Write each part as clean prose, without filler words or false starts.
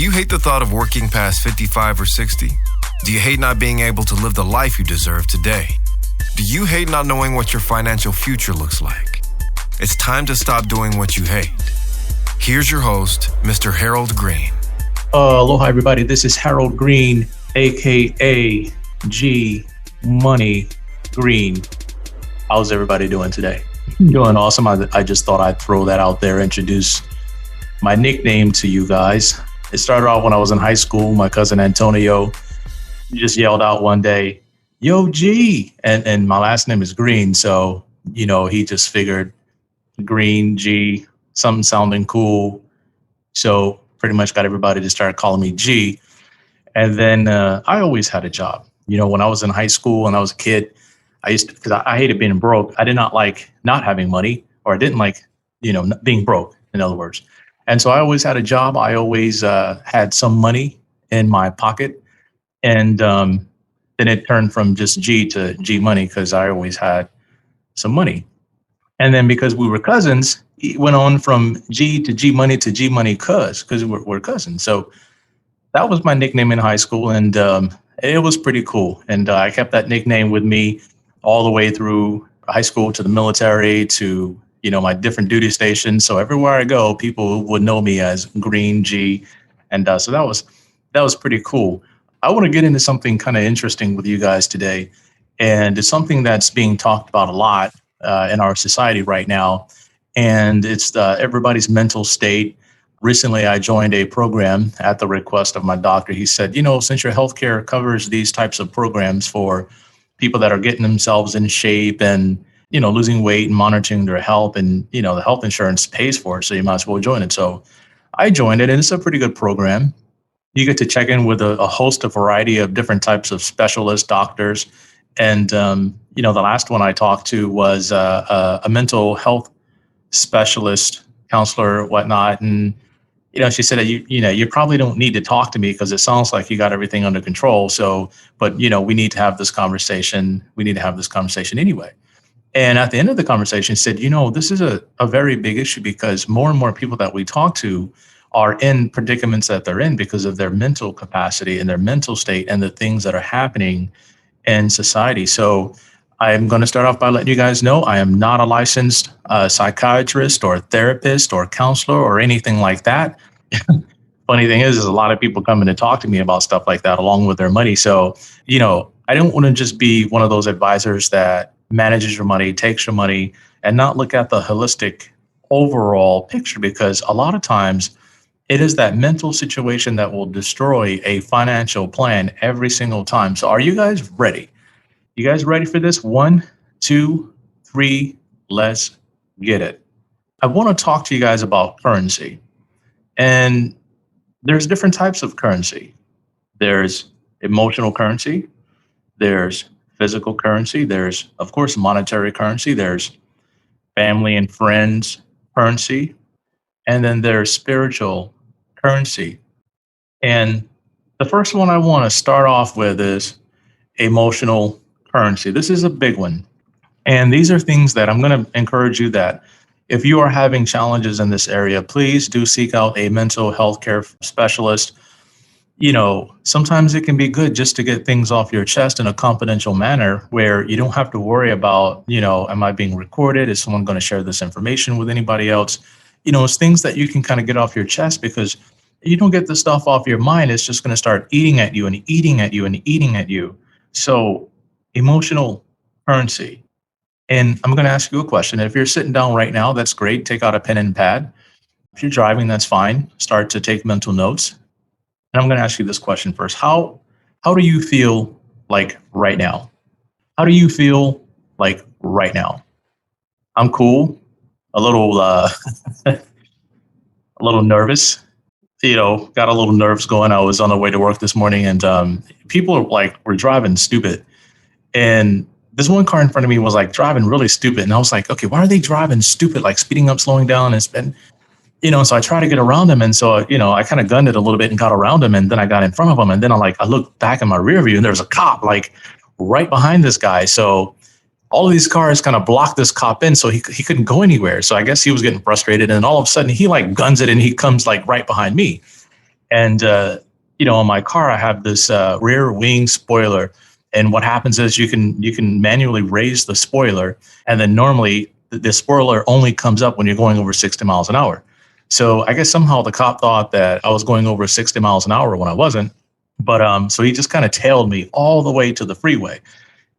you hate the thought of working past 55 or 60? Do you hate not being able to live the life you deserve today? Do you hate not knowing what your financial future looks like? It's time to stop doing what you hate. Here's your host, Mr. Harold Green. Aloha, everybody. This is Harold Green, a.k.a. G Money Green. How's everybody doing today? Doing awesome. I just thought I'd throw that out there, introduce my nickname to you guys. It started off when I was in high school. My cousin Antonio just yelled out one day, "Yo, G," and my last name is Green. So, he just figured Green, G, something sounding cool. So pretty much got everybody to start calling me G. And then I always had a job. When I was in high school and I was a kid, because I hated being broke. I did not like not having money, or I didn't like, being broke, in other words. And so I always had a job. I always had some money in my pocket. And then it turned from just G to G Money because I always had some money. And then because we were cousins, it went on from G to G Money to G Money because we're cousins. So that was my nickname in high school. And it was pretty cool. And I kept that nickname with me all the way through high school to the military to my different duty stations. So everywhere I go, people would know me as Green G. And so that was pretty cool. I want to get into something kind of interesting with you guys today. And it's something that's being talked about a lot in our society right now. And it's everybody's mental state. Recently, I joined a program at the request of my doctor. He said, since your healthcare covers these types of programs for people that are getting themselves in shape and losing weight and monitoring their health, and, the health insurance pays for it. So you might as well join it. So I joined it, and it's a pretty good program. You get to check in with a variety of different types of specialists, doctors. And, the last one I talked to was a mental health specialist, counselor, whatnot. And, she said, you probably don't need to talk to me because it sounds like you got everything under control. So, but, we need to have this conversation. We need to have this conversation anyway. And at the end of the conversation, said, this is a very big issue because more and more people that we talk to are in predicaments that they're in because of their mental capacity and their mental state and the things that are happening in society. So I'm going to start off by letting you guys know I am not a licensed psychiatrist or therapist or counselor or anything like that. Funny thing is a lot of people come in to talk to me about stuff like that along with their money. So, I don't want to just be one of those advisors that manages your money, takes your money, and not look at the holistic overall picture, because a lot of times it is that mental situation that will destroy a financial plan every single time. So are you guys ready? You guys ready for this? 1, 2, 3, let's get it. I want to talk to you guys about currency. And there's different types of currency. There's emotional currency. There's physical currency. There's, of course, monetary currency. There's family and friends currency. And then there's spiritual currency. And the first one I want to start off with is emotional currency. This is a big one. And these are things that I'm going to encourage you that if you are having challenges in this area, please do seek out a mental health care specialist. Sometimes it can be good just to get things off your chest in a confidential manner where you don't have to worry about, am I being recorded? Is someone going to share this information with anybody else? It's things that you can kind of get off your chest, because you don't get the stuff off your mind, it's just going to start eating at you and eating at you and eating at you. So emotional currency. And I'm going to ask you a question. If you're sitting down right now, that's great. Take out a pen and pad. If you're driving, that's fine. Start to take mental notes. And I'm going to ask you this question first. How do you feel like right now? How do you feel like right now? I'm cool. A little nervous. Got a little nerves going. I was on the way to work this morning, and people were driving stupid. And this one car in front of me was driving really stupid. And I was like, okay, why are they driving stupid? Speeding up, slowing down, and so I tried to get around them. And so, I kind of gunned it a little bit and got around them. And then I got in front of them. And then I looked back in my rear view, and there was a cop right behind this guy. So all of these cars kind of blocked this cop in, so he couldn't go anywhere. So I guess he was getting frustrated. And all of a sudden he guns it, and he comes right behind me. And, on my car, I have this rear wing spoiler. And what happens is you can manually raise the spoiler. And then normally the spoiler only comes up when you're going over 60 miles an hour. So I guess somehow the cop thought that I was going over 60 miles an hour when I wasn't. But so he just kind of tailed me all the way to the freeway.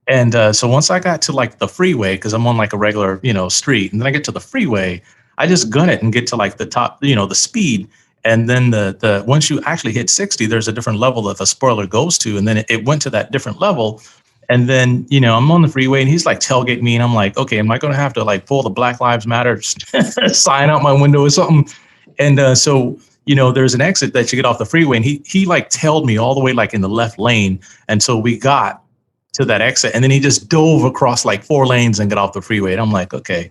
And so once I got to like the freeway, because I'm on like a regular, street, and then I get to the freeway, I just gun it and get to like the top, the speed. And then the once you actually hit 60, there's a different level that the spoiler goes to. And then it went to that different level. And then, I'm on the freeway and he's like tailgate me. And I'm like, okay, am I going to have to like pull the Black Lives Matter sign out my window or something? And so, there's an exit that you get off the freeway. And he like tailed me all the way like in the left lane. And so we got to that exit. And then he just dove across like 4 lanes and got off the freeway. And I'm like, okay,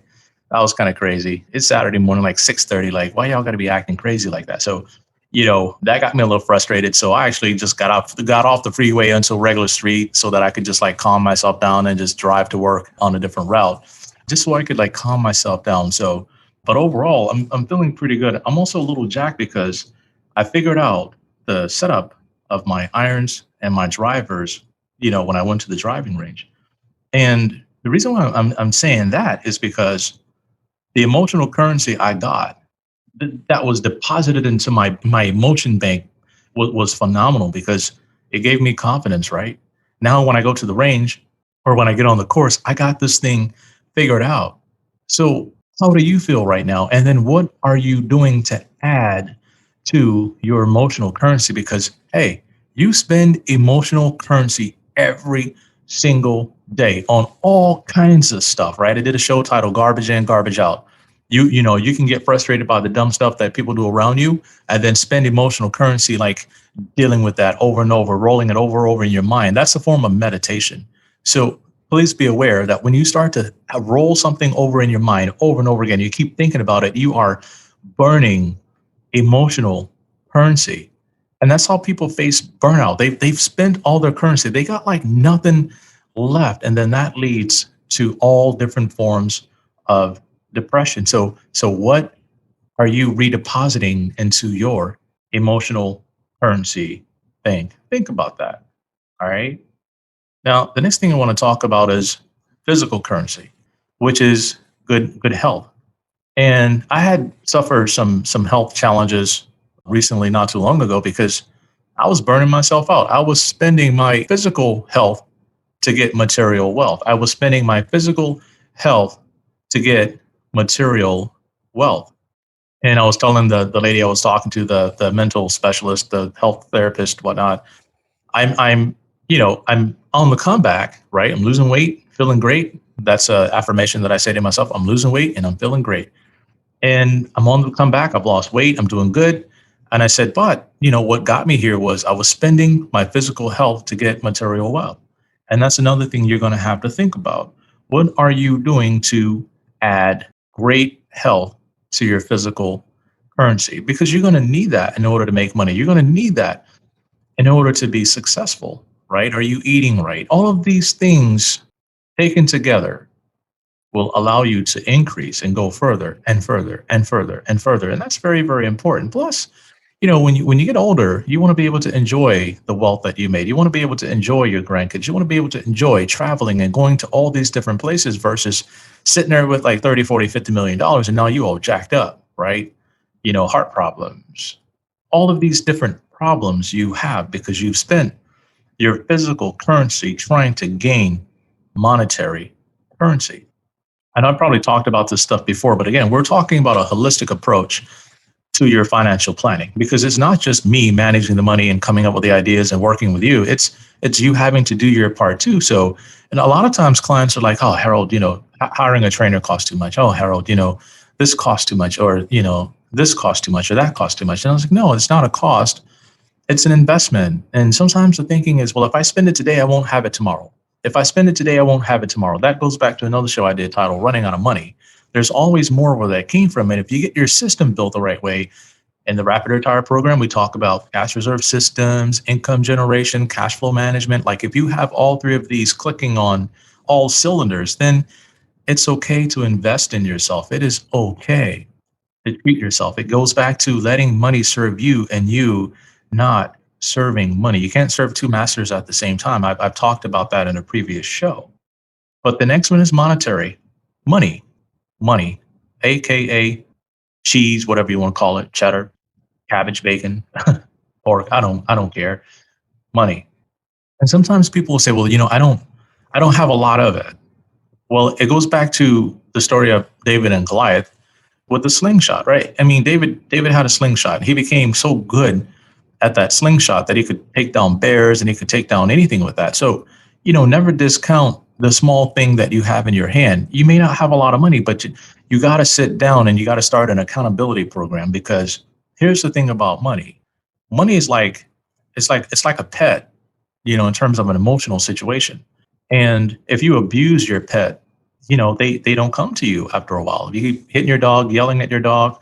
that was kind of crazy. It's Saturday morning, like 6:30. Like, why y'all got to be acting crazy like that? So, that got me a little frustrated. So I actually just got off the freeway onto a regular street so that I could just like calm myself down and just drive to work on a different route, just so I could like calm myself down. So, but overall, I'm feeling pretty good. I'm also a little jacked because I figured out the setup of my irons and my drivers, when I went to the driving range. And the reason why I'm saying that is because the emotional currency I got that was deposited into my emotion bank was phenomenal, because it gave me confidence, right? Now, when I go to the range or when I get on the course, I got this thing figured out. So how do you feel right now? And then what are you doing to add to your emotional currency? Because, hey, you spend emotional currency every single day on all kinds of stuff, right? I did a show titled Garbage In, Garbage Out. You can get frustrated by the dumb stuff that people do around you and then spend emotional currency like dealing with that over and over, rolling it over in your mind. That's a form of meditation. So please be aware that when you start to roll something over in your mind over and over again, you keep thinking about it, you are burning emotional currency. And that's how people face burnout. They've spent all their currency. They got like nothing left. And then that leads to all different forms of depression. So what are you redepositing into your emotional currency bank? Think about that. All right. Now, the next thing I want to talk about is physical currency, which is good health. And I had suffered some health challenges recently, not too long ago, because I was burning myself out. I was spending my physical health to get material wealth. I was spending my physical health to get material wealth. And I was telling the lady I was talking to, the mental specialist, the health therapist, whatnot, I'm on the comeback, right? I'm losing weight, feeling great. That's an affirmation that I say to myself. I'm losing weight and I'm feeling great. And I'm on the comeback. I've lost weight. I'm doing good. And I said, but what got me here was I was spending my physical health to get material wealth. And that's another thing you're going to have to think about. What are you doing to add great health to your physical currency? Because you're going to need that in order to make money. You're going to need that in order to be successful, right? Are you eating right? All of these things taken together will allow you to increase and go further and further and further and further. And that's very, very important. Plus, when you get older, you want to be able to enjoy the wealth that you made. You want to be able to enjoy your grandkids. You want to be able to enjoy traveling and going to all these different places versus sitting there with like 30, 40, $50 million. And now you all jacked up, right? Heart problems, all of these different problems you have because you've spent your physical currency trying to gain monetary currency. And I've probably talked about this stuff before, but again, we're talking about a holistic approach to your financial planning, because it's not just me managing the money and coming up with the ideas and working with you. It's you having to do your part too. So, and a lot of times clients are like, oh, Harold, hiring a trainer costs too much. Oh, Harold, this costs too much, or, this costs too much, or that costs too much. And I was like, no, it's not a cost. It's an investment. And sometimes the thinking is, well, if I spend it today, I won't have it tomorrow. If I spend it today, I won't have it tomorrow. That goes back to another show I did titled Running Out of Money. There's always more where that came from. And if you get your system built the right way, in the Rapid Retire program, we talk about cash reserve systems, income generation, cash flow management. Like if you have all three of these clicking on all cylinders, then it's okay to invest in yourself. It is okay to treat yourself. It goes back to letting money serve you and you not serving money. You can't serve two masters at the same time. I've talked about that in a previous show. But the next one is monetary. Money, money, AKA cheese, whatever you want to call it, cheddar, cabbage, bacon, pork. I don't care. Money. And sometimes people will say, well, I don't have a lot of it. Well, it goes back to the story of David and Goliath with the slingshot, right? I mean, David had a slingshot. He became so good at that slingshot that he could take down bears and he could take down anything with that. So, never discount the small thing that you have in your hand. You may not have a lot of money, but you got to sit down and you got to start an accountability program, because here's the thing about money. Money is it's like a pet, in terms of an emotional situation. And if you abuse your pet, they don't come to you after a while. If you keep hitting your dog, yelling at your dog,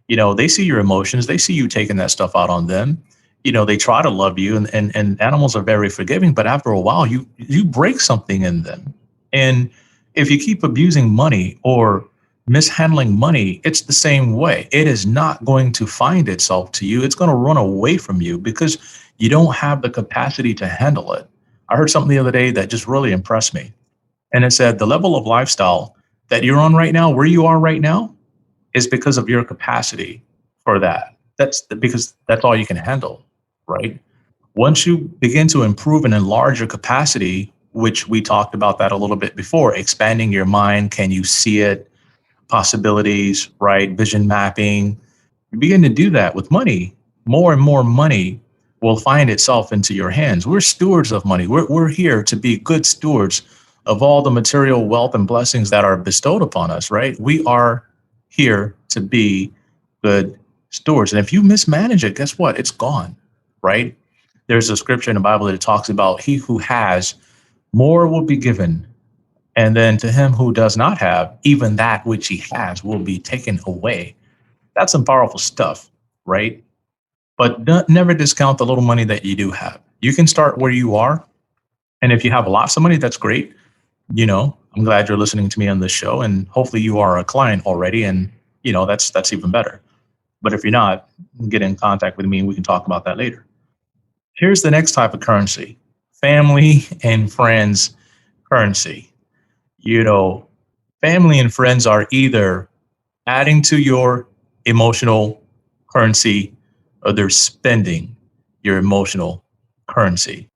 they see your emotions. They see you taking that stuff out on them. They try to love you, and animals are very forgiving, but after a while you break something in them. And if you keep abusing money or mishandling money, it's the same way. It is not going to find itself to you. It's going to run away from you because you don't have the capacity to handle it. I heard something the other day that just really impressed me. And it said the level of lifestyle that you're on right now, where you are right now, is because of your capacity for that. That's because that's all you can handle, right? Once you begin to improve and enlarge your capacity, which we talked about that a little bit before, expanding your mind, can you see it? Possibilities, right? Vision mapping. You begin to do that with money. More and more money will find itself into your hands. We're stewards of money. We're here to be good stewards of all the material wealth and blessings that are bestowed upon us, right? We are here to be good stewards. And if you mismanage it, guess what? It's gone, right? There's a scripture in the Bible that talks about he who has, more will be given. And then to him who does not have, even that which he has will be taken away. That's some powerful stuff, right? But never discount the little money that you do have. You can start where you are. And if you have lots of money, that's great. I'm glad you're listening to me on this show, and hopefully you are a client already. And, that's even better. But if you're not, get in contact with me and we can talk about that later. Here's the next type of currency: family and friends currency. Family and friends are either adding to your emotional currency or they're spending your emotional currency.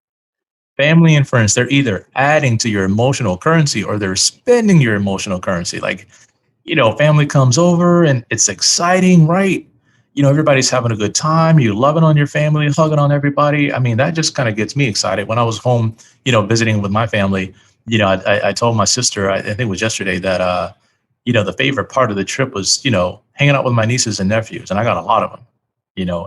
Family and friends, they're either adding to your emotional currency or they're spending your emotional currency. Like, family comes over and it's exciting, right? Everybody's having a good time. You're loving on your family, hugging on everybody. I mean, that just kind of gets me excited. When I was home, visiting with my family, I told my sister, I think it was yesterday, that, the favorite part of the trip was, hanging out with my nieces and nephews. And I got a lot of them,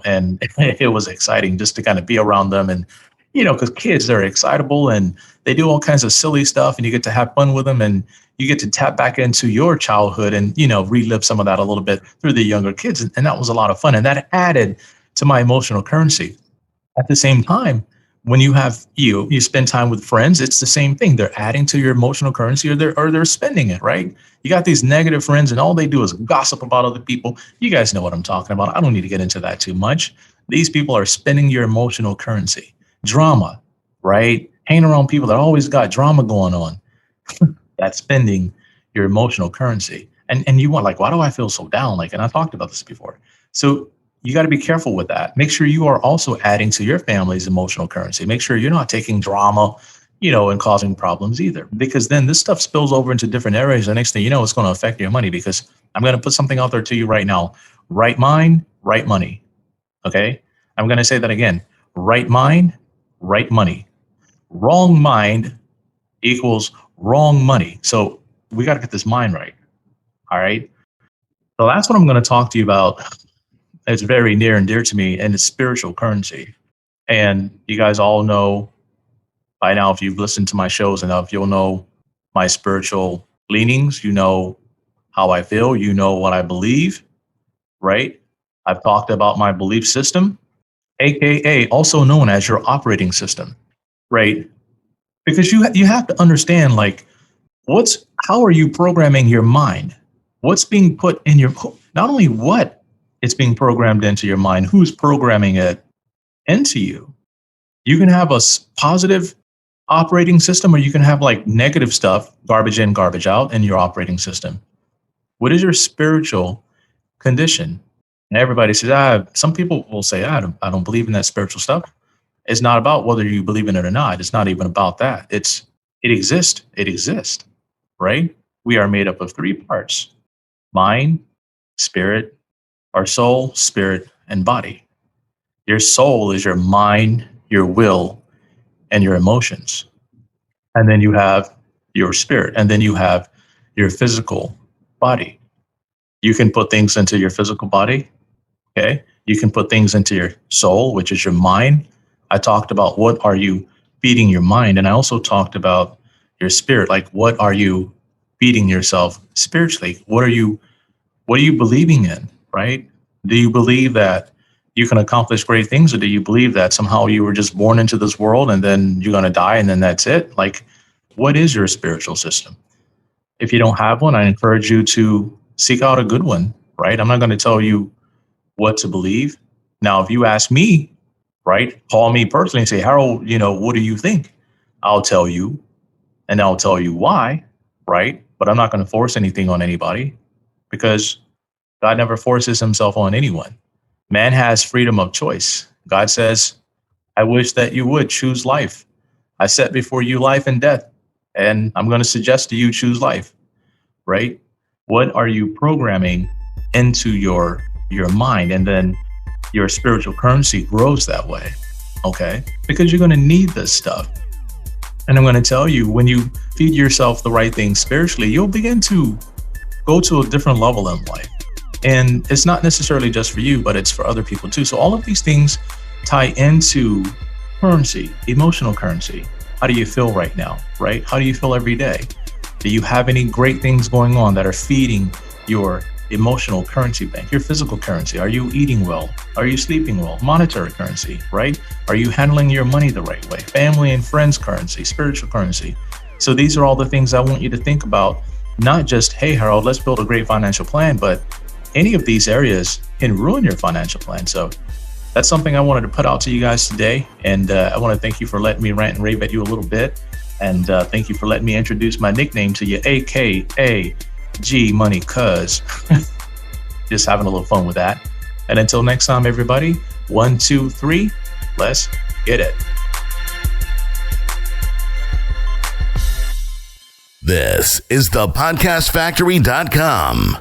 and it was exciting just to kind of be around them. And, because kids, they're excitable and they do all kinds of silly stuff, and you get to have fun with them, and you get to tap back into your childhood and, relive some of that a little bit through the younger kids. And that was a lot of fun. And that added to my emotional currency. At the same time, when you have you spend time with friends, it's the same thing. They're adding to your emotional currency, or they're spending it, right? You got these negative friends and all they do is gossip about other people. You guys know what I'm talking about. I don't need to get into that too much. These people are spending your emotional currency. Drama, right? Hanging around people that always got drama going on. That's spending your emotional currency. And you want, like, why do I feel so down? And I talked about this before. So you got to be careful with that. Make sure you are also adding to your family's emotional currency. Make sure you're not taking drama, and causing problems either, because then this stuff spills over into different areas. The next thing you know, it's going to affect your money, because I'm going to put something out there to you right now. Right mind, right money. Okay. I'm going to say that again. Right mind, right money. Wrong mind equals wrong money. So we got to get this mind right. All right. The last one I'm going to talk to you about is very near and dear to me, and it's spiritual currency. And you guys all know by now, if you've listened to my shows enough, you'll know my spiritual leanings. You know how I feel. You know what I believe, right? I've talked about my belief system, AKA also known as your operating system, right? Because you have to understand, like, how are you programming your mind? What's being put in not only what it's being programmed into your mind, who's programming it, into you. You can have a positive operating system, or you can have like negative stuff, garbage in, garbage out in your operating system. What is your spiritual condition? And everybody says, some people will say, I don't believe in that spiritual stuff. It's not about whether you believe in it or not. It's not even about that. It exists. It exists, right? We are made up of three parts: mind, spirit, our soul, spirit, and body. Your soul is your mind, your will, and your emotions. And then you have your spirit, and then you have your physical body. You can put things into your physical body, okay? You can put things into your soul, which is your mind. I talked about what are you feeding your mind, and I also talked about your spirit, like what are you feeding yourself spiritually? What are you believing in, right? Do you believe that you can accomplish great things, or do you believe that somehow you were just born into this world and then you're going to die and then that's it? Like, what is your spiritual system? If you don't have one, I encourage you to seek out a good one, right? I'm not going to tell you what to believe. Now, if you ask me, right, call me personally and say, Harold, what do you think? I'll tell you, and I'll tell you why, right? But I'm not going to force anything on anybody, because God never forces himself on anyone. Man has freedom of choice. God says, I wish that you would choose life. I set before you life and death, and I'm going to suggest to you choose life, right? What are you programming into your mind? And then your spiritual currency grows that way, okay? Because you're going to need this stuff. And I'm going to tell you, when you feed yourself the right things spiritually, you'll begin to go to a different level in life. And it's not necessarily just for you, but it's for other people too. So all of these things tie into currency, emotional currency. How do you feel right now, right? How do you feel every day? Do you have any great things going on that are feeding your emotional currency bank, your physical currency? Are you eating well? Are you sleeping well? Monetary currency, right? Are you handling your money the right way? Family and friends currency, spiritual currency. So these are all the things I want you to think about. Not just, hey, Harold, let's build a great financial plan, but any of these areas can ruin your financial plan. So that's something I wanted to put out to you guys today. And I want to thank you for letting me rant and rave at you a little bit. And thank you for letting me introduce my nickname to you, AKA G Money Cuz. Just having a little fun with that. And until next time, everybody, 1, 2, 3, let's get it. This is thepodcastfactory.com.